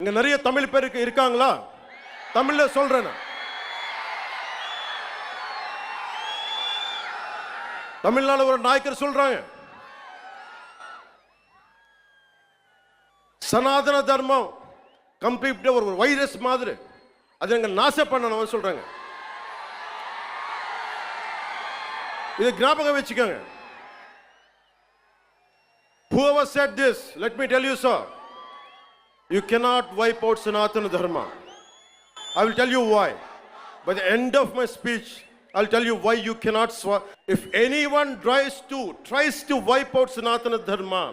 இங்க நிறைய தமிழ் பேர் இருக்காங்களா? தமிழ்ல சொல்றேன். தமிழ்நாடு ஒரு நாயக்கர் சொல்றாங்க, சனாதன தர்மம் கம்ப்ளீட்டா ஒரு வைரஸ் மாதிரி, அதை எங்க நாசம் பண்ணணும் சொல்றாங்க. இது ஞாபகம் வச்சுக்கோங்க. Whoever said this, let me tell you, sir, you cannot wipe out Sanatana Dharma. I will tell you why. By the end of my speech, I'll tell you why you cannot. If anyone tries to wipe out Sanatana Dharma,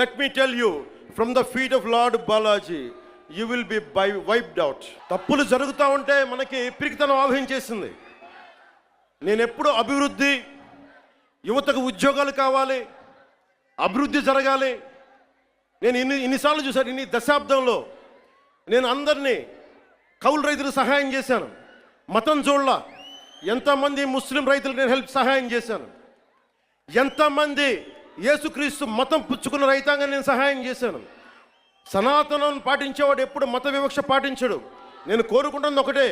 let me tell you, from the feet of Lord Balaji, you will be wiped out. తప్పులు జరుగుతూ ఉంటే మనకి పిరికితనం ఆవహించేసింది. నేను ఎప్పుడు అభివృద్ధి, యువతకు ఉద్యోగాలు కావాలి, అభివృద్ధి జరగాలి. నేను ఇన్నిసార్లు చూశాను. ఇన్ని దశాబ్దంలో నేను అందరినీ కౌలు రైతులకు సహాయం చేశాను. మతం చూడలా. ఎంతమంది ముస్లిం రైతులకు నేను సహాయం చేశాను. ఎంతమంది యేసుక్రీస్తు మతం పుచ్చుకున్న రైతాంగం నేను సహాయం చేశాను. సనాతనం పాటించేవాడు ఎప్పుడు మత వివక్ష పాటించడు. నేను కోరుకుంటున్నది ఒకటే,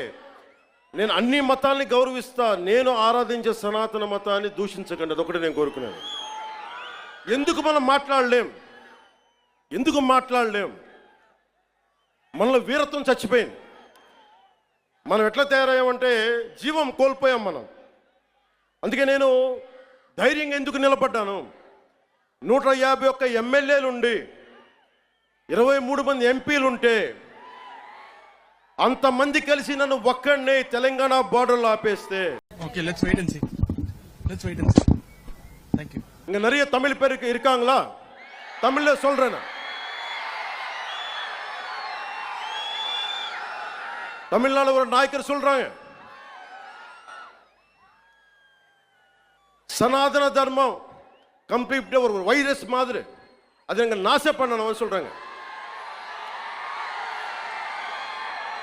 నేను అన్ని మతాల్ని గౌరవిస్తా, నేను ఆరాధించే సనాతన మతాన్ని దూషించకండి. అదొకటే నేను కోరుకున్నాను. ఎందుకు మనం మాట్లాడలేం? మనలో వీరత్వం చచ్చిపోయింది. మనం ఎట్లా తయారయ్యామంటే జీవం కోల్పోయాం మనం. అందుకే నేను ధైర్యంగా ఎందుకు నిలబడ్డాను? 151 ఎమ్మెల్యేలుండి 23 మంది ఎంపీలుంటే అంతమంది కలిసి నన్ను ఒక్కడినే తెలంగాణ బార్డర్లో ఆపేస్తే, okay, let's wait and see. Thank you. இங்க நிறைய தமிழ் பேர் இருக்காங்களா? தமிழ்ல சொல்றேன். தமிழ்நாடு ஒரு நாயக்கர் சொல்றாங்க, சனாதன தர்மம் கம்ப்ளீட்டா ஒரு வைரஸ் மாதிரி, அதை எங்க நாசம் பண்ணணும் சொல்றாங்க.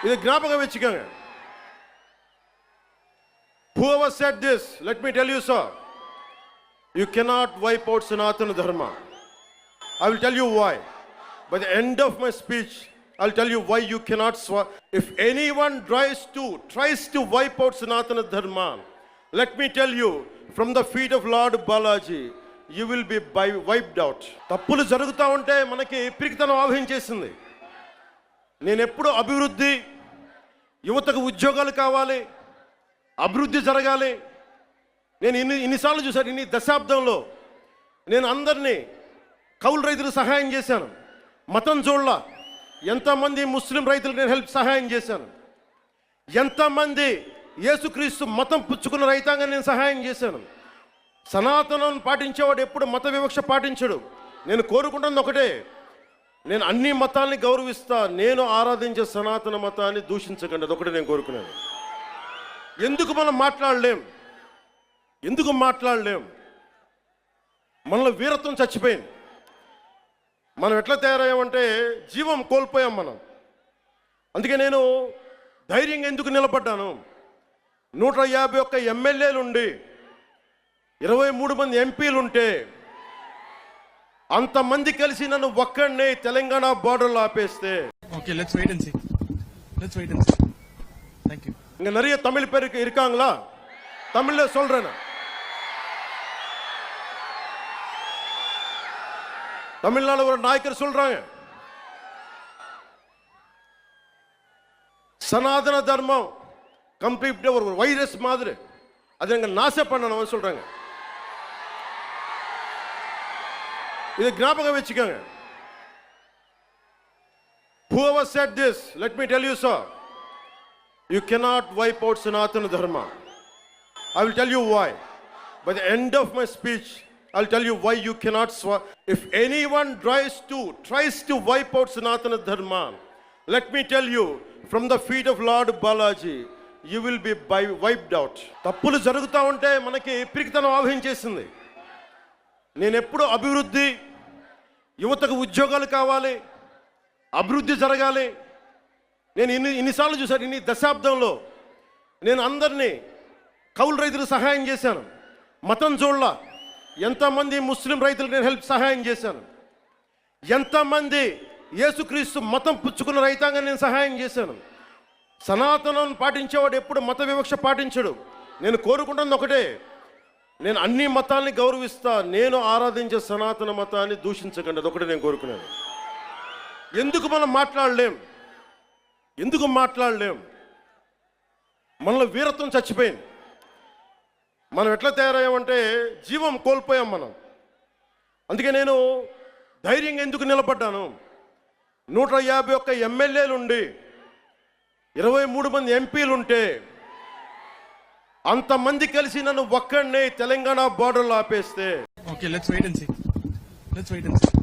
இது ஞாபகம் வச்சுக்கோங்க. Whoever said this, let me tell you, sir, you cannot wipe out Sanatana Dharma. I will tell you why. By the end of my speech, I'll tell you why you cannot. If anyone tries to wipe out Sanatana Dharma, let me tell you, from the feet of Lord Balaji, you will be wiped out. తప్పులు జరుగుతూ ఉంటే మనకి పిరికితనం ఆవహించేసింది. నేను ఎప్పుడు అభివృద్ధి, యువతకు ఉద్యోగాలు కావాలి, అభివృద్ధి జరగాలి. నేను ఇన్నిసార్లు చూశాను. ఇన్ని దశాబ్దంలో నేను అందరినీ కౌలు రైతులకు సహాయం చేశాను. మతం చూడలా. ఎంతమంది ముస్లిం రైతులకు నేను సహాయం చేశాను. ఎంతమంది యేసుక్రీస్తు మతం పుచ్చుకున్న రైతాంగం నేను సహాయం చేశాను. సనాతనం పాటించేవాడు ఎప్పుడు మత వివక్ష పాటించడు. నేను కోరుకుంటున్నది ఒకటే, నేను అన్ని మతాల్ని గౌరవిస్తా, నేను ఆరాధించే సనాతన మతాన్ని దూషించకండి. అదొకటే నేను కోరుకున్నాను. ఎందుకు మనం మాట్లాడలేం? మనలో వీరత్వం చచ్చిపోయింది. మనం ఎట్లా తయారయ్యామంటే జీవం కోల్పోయాం మనం. అందుకే నేను ధైర్యంగా ఎందుకు నిలబడ్డాను? 151 ఎమ్మెల్యేలుండి 23 మంది ఎంపీలుంటే అంతమంది కలిసి నన్ను ఒక్కడినే తెలంగాణ బార్డర్లో ఆపేస్తే, okay, let's wait and see. Thank you. இங்க நிறைய தமிழ் பேர் இருக்காங்களா? தமிழ்ல சொல்றேன். தமிழ்நாடு ஒரு நாயக்கர் சொல்றாங்க, சனாதன தர்மம் கம்ப்ளீட்டா ஒரு வைரஸ் மாதிரி, அதை எங்க நாசம் பண்ணணும் சொல்றாங்க. இது ஞாபகம் வச்சுக்கோங்க. Whoever said this, let me tell you, sir, you cannot wipe out Sanatana Dharma. I will tell you why. By the end of my speech, I'll tell you why you cannot. If anyone tries to wipe out Sanatana Dharma, let me tell you, from the feet of Lord Balaji, you will be wiped out. తప్పులు జరుగుతూ ఉంటే మనకి పిరికితనం ఆవహించేసింది. నేను ఎప్పుడు అభివృద్ధి, యువతకు ఉద్యోగాలు కావాలి, అభివృద్ధి జరగాలి. నేను ఇన్నిసార్లు చూశాను. ఇన్ని దశాబ్దంలో నేను అందరినీ కౌలు రైతులకు సహాయం చేశాను. మతం చూడలా. ఎంతమంది ముస్లిం రైతులకు నేను సహాయం చేశాను. ఎంతమంది యేసుక్రీస్తు మతం పుచ్చుకున్న రైతాంగం నేను సహాయం చేశాను. సనాతనం పాటించేవాడు ఎప్పుడు మత వివక్ష పాటించడు. నేను కోరుకుంటున్నది ఒకటే, నేను అన్ని మతాల్ని గౌరవిస్తా, నేను ఆరాధించే సనాతన మతాన్ని దూషించకండి, అదొకటి నేను కోరుకున్నాను. ఎందుకు మనం మాట్లాడలేం? ఎందుకు మాట్లాడలేం? మనలో వీరత్వం చచ్చిపోయింది. మనం ఎట్లా తయారయ్యామంటే జీవం కోల్పోయాం మనం. అందుకే నేను ధైర్యంగా ఎందుకు నిలబడ్డాను? 151 ఎమ్మెల్యేలుండి 23 మంది ఎంపీలుంటే అంతమంది కలిసి నన్ను ఒక్కడినే తెలంగాణ బార్డర్లో ఆపేస్తే, Okay, let's wait and see. Let's wait and see.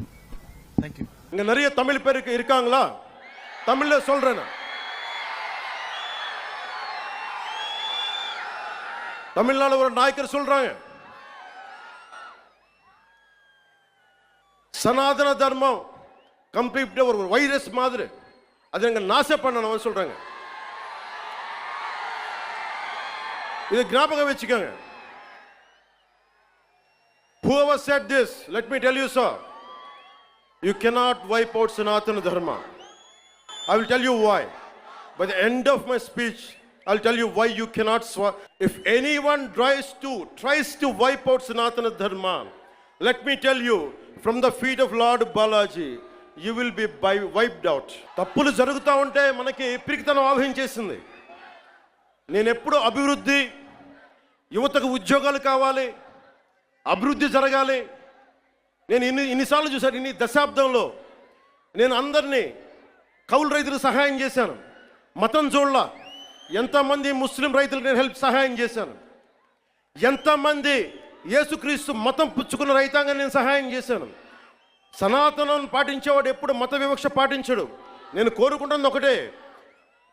Thank you. இங்க நிறைய தமிழ் பேருக்கு இருக்காங்களா? தமிழ்ல சொல்றேன். தமிழ்நாடு ஒரு நாயக்கர் சொல்றாங்க, சனாதன தர்மம் கம்ப்ளீட் ஒரு வைரஸ் மாதிரி, அதை எங்க நாச பண்ணணும் சொல்றாங்க. இது ஞாபகம் வச்சுக்கோங்க. Whoever said this, let me tell you, sir, you cannot wipe out Sanatana Dharma. I will tell you why. By the end of my speech, I'll tell you why you cannot if anyone tries to wipe out Sanatana Dharma, let me tell you, from the feet of Lord Balaji, you will be wiped out. తప్పులు జరుగుతూ ఉంటే మనకి పిరికితనం ఆవహించేసింది. నేను ఎప్పుడు అభివృద్ధి, యువతకు ఉద్యోగాలు కావాలి, అభివృద్ధి జరగాలి. నేను ఇన్నిసార్లు చూశాను. ఇన్ని దశాబ్దంలో నేను అందరినీ కౌలు రైతులకు సహాయం చేశాను, మతం చూడలా. ఎంతమంది ముస్లిం రైతులకు నేను సహాయం చేశాను. ఎంతమంది యేసుక్రీస్తు మతం పుచ్చుకున్న రైతాంగం నేను సహాయం చేశాను. సనాతనం పాటించేవాడు ఎప్పుడు మత వివక్ష పాటించడు. నేను కోరుకుంటున్నది ఒకటే,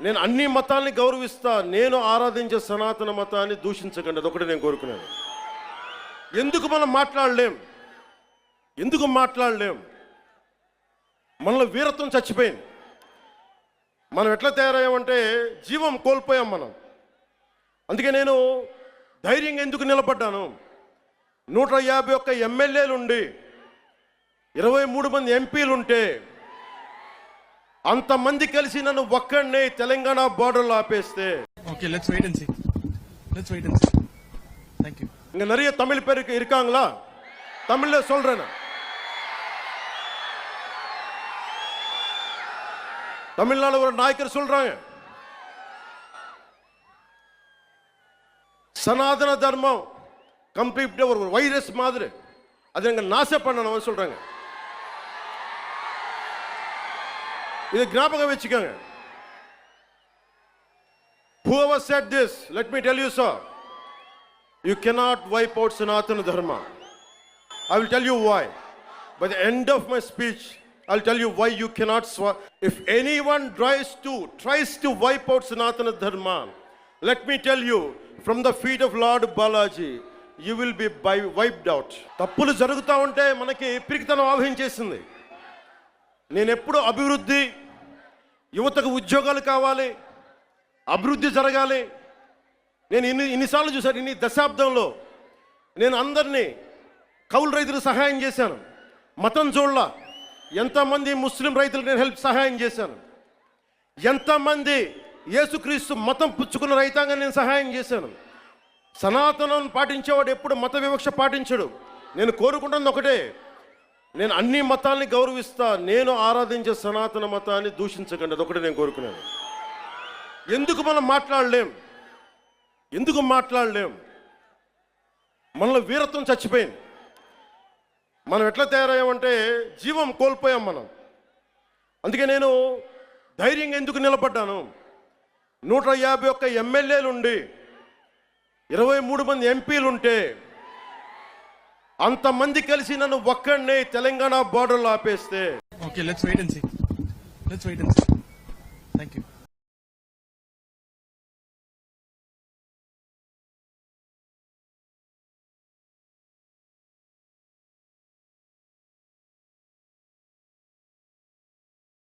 నేను అన్ని మతాల్ని గౌరవిస్తా, నేను ఆరాధించే సనాతన మతాన్ని దూషించకండి, అదొకటి నేను కోరుకున్నాను. ఎందుకు మనం మాట్లాడలేం? ఎందుకు మాట్లాడలేం? మనలో వీరత్వం చచ్చిపోయింది. మనం ఎట్లా తయారయ్యామంటే జీవం కోల్పోయాం మనం. అందుకే నేను ధైర్యంగా ఎందుకు నిలబడ్డాను? 151 ఎమ్మెల్యేలుండి 23 మంది ఎంపీలుంటే అంతమంది కలిసి నన్ను ఒక్కడినే తెలంగాణ బార్డర్లో ఆపేస్తే, Okay, let's wait and see. Let's wait and see. Thank you. இங்க நிறைய தமிழ் பேருக்கு இருக்காங்களா? தமிழ்ல சொல்றேன். தமிழ்நாடு ஒரு நாயக்கர் சொல்றாங்க, சனாதன தர்மம் கம்ப்ளீட் ஒரு வைரஸ் மாதிரி, அதை எங்க நாச பண்ணணும் சொல்றாங்க. இது ஞாபகம் வச்சுக்கோங்க. Whoever said this, let me tell you, sir, you cannot wipe out Sanatana Dharma. I will tell you why. By the end of my speech, I'll tell you why you cannot if anyone tries to wipe out Sanatana Dharma, let me tell you, from the feet of Lord Balaji, you will be wiped out. తప్పులు జరుగుతూ ఉంటే మనకి పిరికితనం ఆవహించేసింది. నేను ఎప్పుడు అభివృద్ధి, యువతకు ఉద్యోగాలు కావాలి, అభివృద్ధి జరగాలి. నేను ఇన్నిసార్లు చూశాను. ఇన్ని దశాబ్దంలో నేను అందరినీ కౌలు రైతులకు సహాయం చేశాను, మతం చూడలా. ఎంతమంది ముస్లిం రైతులకు నేను సహాయం చేశాను. ఎంతమంది యేసుక్రీస్తు మతం పుచ్చుకున్న రైతాంగం నేను సహాయం చేశాను. సనాతనం పాటించేవాడు ఎప్పుడు మత వివక్ష పాటించడు. నేను కోరుకుంటున్నది ఒకటే, నేను అన్ని మతాల్ని గౌరవిస్తా, నేను ఆరాధించే సనాతన మతాన్ని దూషించకండి, అదొకటి నేను కోరుకున్నాను. ఎందుకు మనం మాట్లాడలేం? ఎందుకు మాట్లాడలేం? మనలో వీరత్వం చచ్చిపోయింది. మనం ఎట్లా తయారయ్యామంటే జీవం కోల్పోయాం మనం. అందుకే నేను ధైర్యంగా ఎందుకు నిలబడ్డాను? 151 ఎమ్మెల్యేలుండి 23 మంది ఎంపీలుంటే అంతమంది కలిసి నన్ను ఒక్కడినే తెలంగాణ బార్డర్లో ఆపేస్తే, Okay, let's wait and see. Let's wait and see. Thank you.